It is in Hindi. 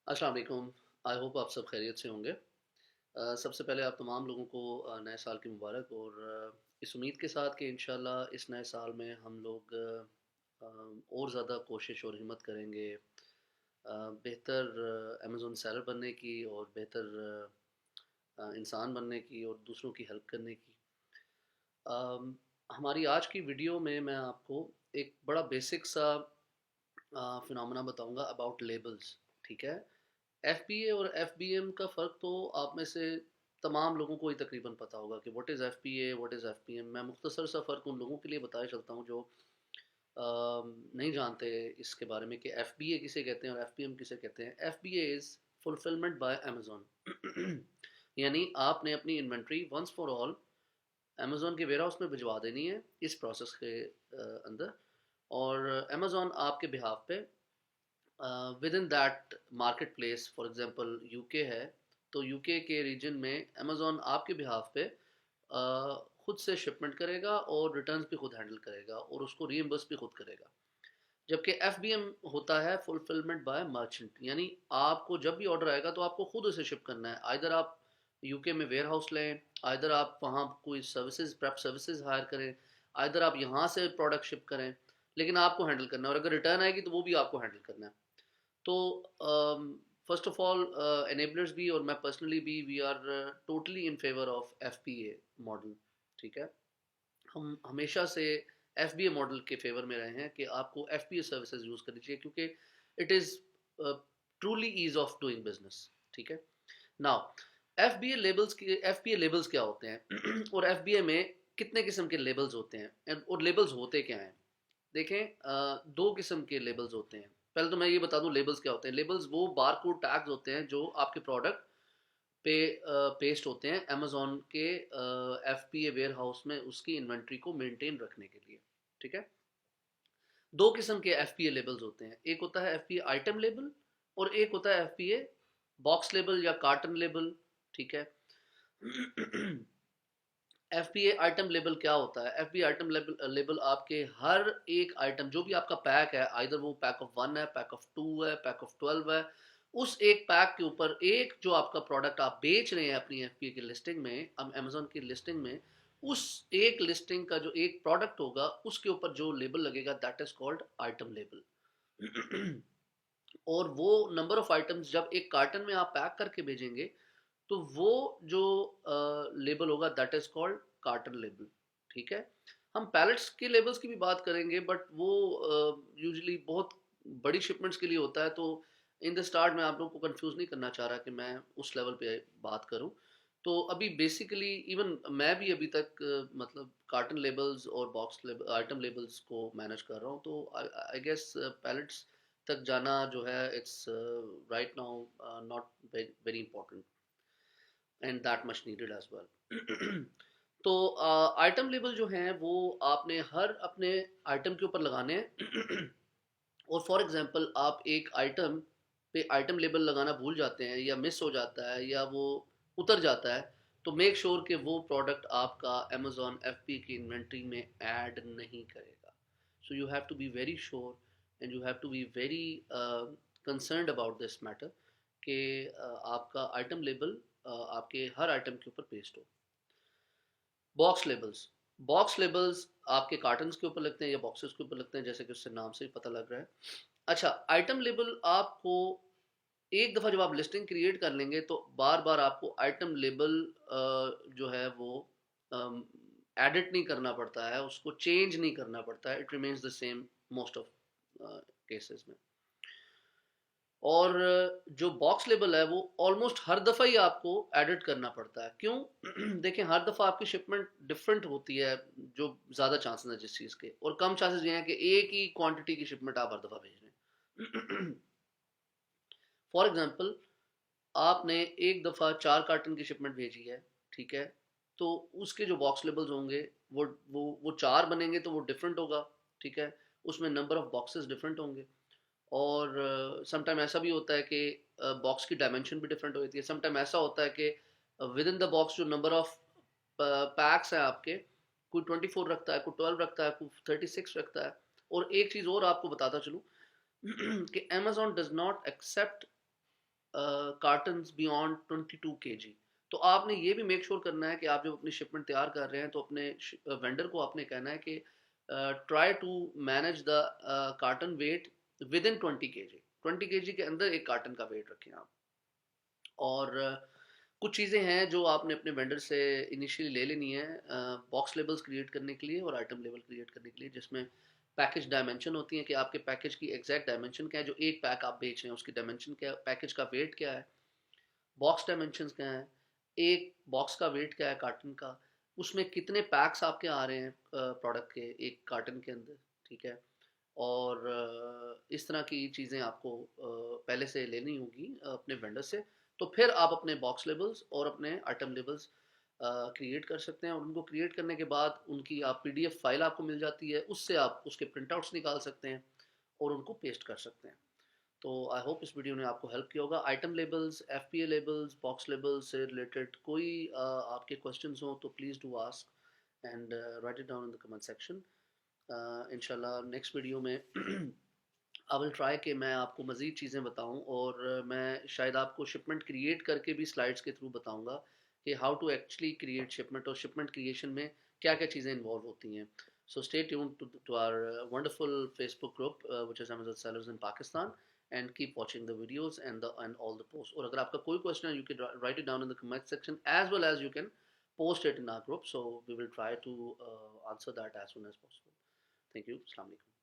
अस्सलाम वालेकुम। आई होप आप सब खैरियत से होंगे। सबसे पहले आप तमाम लोगों को नए साल की मुबारक और इस उम्मीद के साथ कि इंशाल्लाह इस नए साल में हम लोग और ज़्यादा कोशिश और हिम्मत करेंगे बेहतर अमेज़न सेलर बनने की और बेहतर इंसान बनने की और दूसरों की हेल्प करने की। अम, हमारी आज की वीडियो में मैं आपको एक बड़ा बेसिक सा फिनोमेना बताऊंगा अबाउट लेबल्स। ठीक है। एफबीए और एफबीएम का फ़र्क तो आप में से तमाम लोगों को ही तकरीबन पता होगा कि what is FBA, what is FBM. मैं मुख्तसर सा फ़र्क उन लोगों के लिए बताया चलता हूँ जो नहीं जानते इसके बारे में कि एफबीए किसे कहते हैं और एफबीएम किसे कहते हैं। FBA is fulfilment by Amazon यानी आपने अपनी inventory once for all Amazon के वेयर हाउस में भिजवा देनी है इस प्रोसेस के अंदर, और अमेज़न आपके बिहाफ पे with in that market place, for example UK है तो यूके के रीजन में अमेज़न आपके बिहाफ पे खुद से शिपमेंट करेगा और रिटर्न्स भी खुद हैंडल करेगा और उसको रीइंबर्स भी खुद करेगा। जबकि एफ बी एम होता है फुलफिलमेंट बाय मर्चेंट, यानी आपको जब भी ऑर्डर आएगा तो आपको खुद उसे शिप करना है। आइदर आप यूके में वेयर हाउस लें, आइदर आप वहाँ कोई सर्विसेज प्रेप सर्विसेज हायर करें, आइदर आप यहाँ से प्रोडक्ट शिप करें, लेकिन आपको हैंडल करना है और अगर रिटर्न आएगी तो वो भी आपको हैंडल करना है। तो फर्स्ट ऑफ ऑल एनेबलर्स भी और मैं पर्सनली भी we are totally in favour of F P A model. ठीक है। हम हमेशा से एफ बी ए मॉडल के फेवर में रहे हैं कि आपको F P A services use करनी चाहिए क्योंकि it is truly ease of doing business. ठीक है। Now F B A labels की एफ पी ए लेबल्स क्या होते हैं और एफ बी ए में कितने किस्म के लेबल्स होते हैं और लेबल्स होते क्या हैं। देखें, दो किस्म के लेबल्स होते हैं। पहले तो मैं ये बता दूं लेबल्स क्या होते हैं। लेबल्स वो बार कोड टैग्स होते हैं जो आपके प्रोडक्ट पे पेस्ट होते हैं अमेजोन के F P A warehouse में उसकी इन्वेंट्री को मेंटेन रखने के लिए। ठीक है। दो किस्म के एफ पी ए लेबल्स होते हैं, एक होता है एफ पी ए आइटम लेबल और एक होता है F P a box label या कार्टन लेबल। ठीक है। एफ पी ए आइटम लेबल क्या होता है। एफ पी ए आइटम लेबल आपके हर एक आइटम जो भी आपका पैक है, आइधर वो पैक ऑफ 1 है, पैक ऑफ 2 है, पैक ऑफ 12 है, उस एक पैक के ऊपर एक जो आपका प्रोडक्ट आप बेच रहे हैं अपनी एफ पी ए की लिस्टिंग में, अमेजोन की लिस्टिंग में, उस एक लिस्टिंग का जो एक प्रोडक्ट होगा उसके ऊपर जो लेबल लगेगा that is called item label. और वो नंबर ऑफ आइटम्स जब एक कार्टन में आप पैक करके भेजेंगे तो वो जो लेबल होगा that is called carton label. ठीक है। हम पैलेट्स के लेबल्स की भी बात करेंगे बट वो यूजुअली बहुत बड़ी शिपमेंट्स के लिए होता है, तो इन द स्टार्ट मैं आप लोगों को कंफ्यूज नहीं करना चाह रहा कि मैं उस लेवल पे बात करूं। तो अभी बेसिकली इवन मैं भी अभी तक मतलब कार्टन लेबल्स और बॉक्स लेबल आइटम लेबल्स को मैनेज कर रहा हूं, तो आई गेस पैलेट्स तक जाना जो है it's right now not very important and that much needed as well. तो आइटम लेबल जो हैं वो आपने हर अपने आइटम के ऊपर लगाने हैं। और फॉर एग्जांपल आप एक आइटम पे आइटम लेबल लगाना भूल जाते हैं या मिस हो जाता है या वो उतर जाता है, तो मेक श्योर कि वो प्रोडक्ट आपका अमेजोन एफ पी की इन्वेंट्री में ऐड नहीं करेगा। So you have to be very sure and you have to be very concerned about this matter कि आपका आइटम लेबल आपके हर आइटम के ऊपर पेस्ट हो। बॉक्स लेबल्स आपके कार्टन के ऊपर लगते हैं या बॉक्सेस के ऊपर लगते हैं, जैसे कि उससे नाम से ही पता लग रहा है। अच्छा, आइटम लेबल आपको एक दफ़ा जब आप लिस्टिंग क्रिएट कर लेंगे तो बार बार आपको आइटम लेबल जो है वो एडिट नहीं करना पड़ता है, उसको चेंज नहीं करना पड़ता है, it remains the same most of cases में। और जो बॉक्स लेबल है वो ऑलमोस्ट हर दफ़ा ही आपको एडिट करना पड़ता है। क्यों? देखें, हर दफ़ा आपकी शिपमेंट डिफरेंट होती है, जो ज़्यादा चांसेस हैं जिस चीज़ के, और कम चांसेस ये हैं कि एक ही क्वांटिटी की शिपमेंट आप हर दफ़ा भेज रहे हैं। फॉर एग्जांपल, आपने एक दफ़ा 4 कार्टन की शिपमेंट भेजी है। ठीक है। तो उसके जो बॉक्स लेबल्स होंगे वो 4 बनेंगे तो वो डिफरेंट होगा। ठीक है। उसमें नंबर ऑफ बॉक्सेस डिफरेंट होंगे और समटाइम ऐसा भी होता है कि बॉक्स की डायमेंशन भी डिफरेंट होती है। समटाइम ऐसा होता है कि विद इन द बॉक्स जो नंबर ऑफ पैक्स हैं आपके, कोई 24 रखता है, कोई 12 रखता है, कोई 36 रखता है। और एक चीज़ और आपको बताता चलूँ कि Amazon does not accept cartons beyond 22 kg। तो आपने ये भी मेक श्योर करना है कि आप जब अपनी शिपमेंट तैयार कर रहे हैं तो अपने वेंडर को आपने कहना है कि try to manage the carton weight within 20 kg। 20 kg के अंदर एक कार्टन का वेट रखें आप। और कुछ चीज़ें हैं जो आपने अपने वेंडर से इनिशियली ले लेनी है बॉक्स लेबल्स क्रिएट करने के लिए और आइटम लेबल क्रिएट करने के लिए, जिसमें पैकेज डायमेंशन होती है कि आपके पैकेज की एग्जैक्ट डायमेंशन क्या है, जो एक पैक आप बेच रहे हैं उसकी डायमेंशन क्या है, पैकेज का वेट क्या है, बॉक्स डायमेंशन क्या है, एक बॉक्स का वेट क्या है कार्टन का, उसमें कितने पैक्स आपके आ रहे हैं प्रोडक्ट के एक कार्टन के अंदर, ठीक है। और इस तरह की चीज़ें आपको पहले से लेनी होगी अपने वेंडर से। तो फिर आप अपने बॉक्स लेबल्स और अपने आइटम लेबल्स क्रिएट कर सकते हैं, और उनको क्रिएट करने के बाद उनकी आप पीडीएफ फाइल आपको मिल जाती है, उससे आप उसके प्रिंटआउट्स निकाल सकते हैं और उनको पेस्ट कर सकते हैं। तो आई होप इस वीडियो ने आपको हेल्प किया होगा। Item labels, FPA labels, box labels से रिलेटेड कोई आपके क्वेश्चंस हो तो please do ask and right it down in the comment section. इंशाल्लाह नेक्स्ट वीडियो में आई विल ट्राई कि मैं आपको मज़ीद चीज़ें बताऊं, और मैं शायद आपको शिपमेंट क्रिएट करके भी स्लाइड्स के थ्रू बताऊंगा कि how to actually create shipment, और शिपमेंट क्रिएशन में क्या क्या चीज़ें इन्वॉल्व होती हैं। So stay tune to our wonderful Facebook group which is Amazon Sellers in Pakistan, and keep watching the videos and all the posts. और अगर आपका कोई क्वेश्चन है, you can write it down in the comment section as well as you can post it in our group, so we will try to answer that as soon as possible. Thank you. Assalamu alaikum.